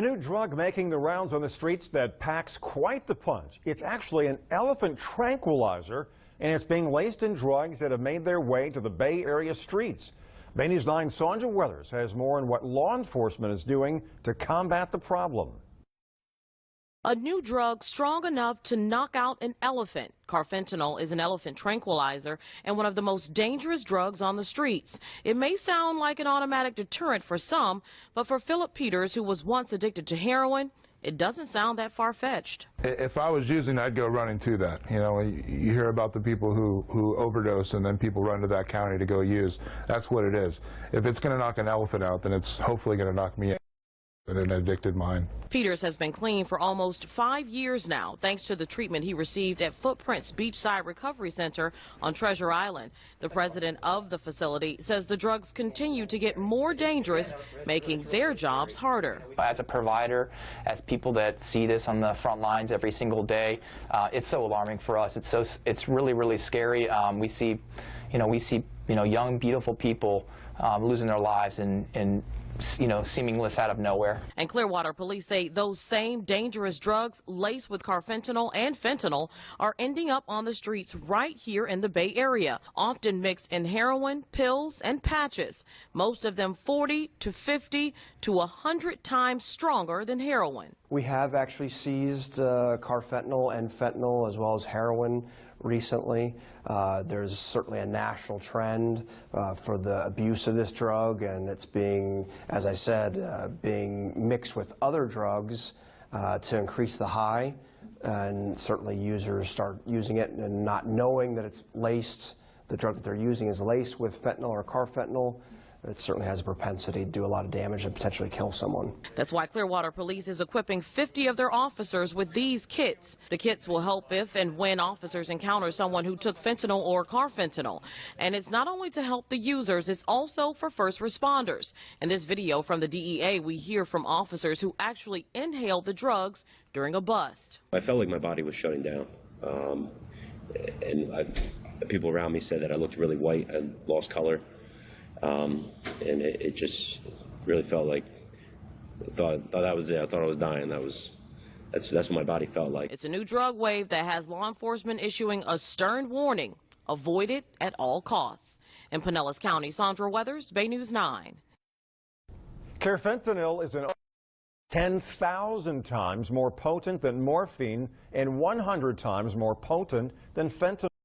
A new drug making the rounds on the streets that packs quite the punch. It's actually an elephant tranquilizer, and it's being laced in drugs that have made their way to the Bay Area streets. Bay News 9's Sandra Weathers has more on what law enforcement is doing to combat the problem. A new drug strong enough to knock out an elephant. Carfentanil is an elephant tranquilizer and one of the most dangerous drugs on the streets. It may sound like an automatic deterrent for some, but for Philip Peters, who was once addicted to heroin, it doesn't sound that far-fetched. If I was using, I'd go running to that. You know, you hear about the people who overdose and then people run to that county to go use. That's what it is. If it's going to knock an elephant out, then it's hopefully going to knock me out in an addicted mind. Peters has been clean for almost 5 years now, thanks to the treatment he received at Footprints Beachside Recovery Center on Treasure Island. The president of the facility says the drugs continue to get more dangerous, making their jobs harder. As a provider, as people that see this on the front lines every single day, it's so alarming for us. It's really scary. We see young, beautiful people losing their lives and seamless out of nowhere. And Clearwater police say those same dangerous drugs laced with carfentanil and fentanyl are ending up on the streets right here in the Bay Area, often mixed in heroin, pills, and patches, most of them 40 to 50 to 100 times stronger than heroin. We have actually seized carfentanil and fentanyl as well as heroin recently. There's certainly a national trend for the abuse of this drug, and it's being, as I said, being mixed with other drugs to increase the high, and certainly users start using it and not knowing that it's laced, the drug that they're using is laced with fentanyl or carfentanil. It certainly has a propensity to do a lot of damage and potentially kill someone. That's why Clearwater Police is equipping 50 of their officers with these kits. The kits will help if and when officers encounter someone who took fentanyl or carfentanil. And it's not only to help the users, it's also for first responders. In this video from the DEA, we hear from officers who actually inhaled the drugs during a bust. I felt like my body was shutting down. People around me said that I looked really white, I lost color. And it just really felt like, thought that was it. I thought I was dying. That's what my body felt like. It's a new drug wave that has law enforcement issuing a stern warning: avoid it at all costs. In Pinellas County, Sandra Weathers, Bay News 9. Carfentanil is 10,000 times more potent than morphine and 100 times more potent than fentanyl.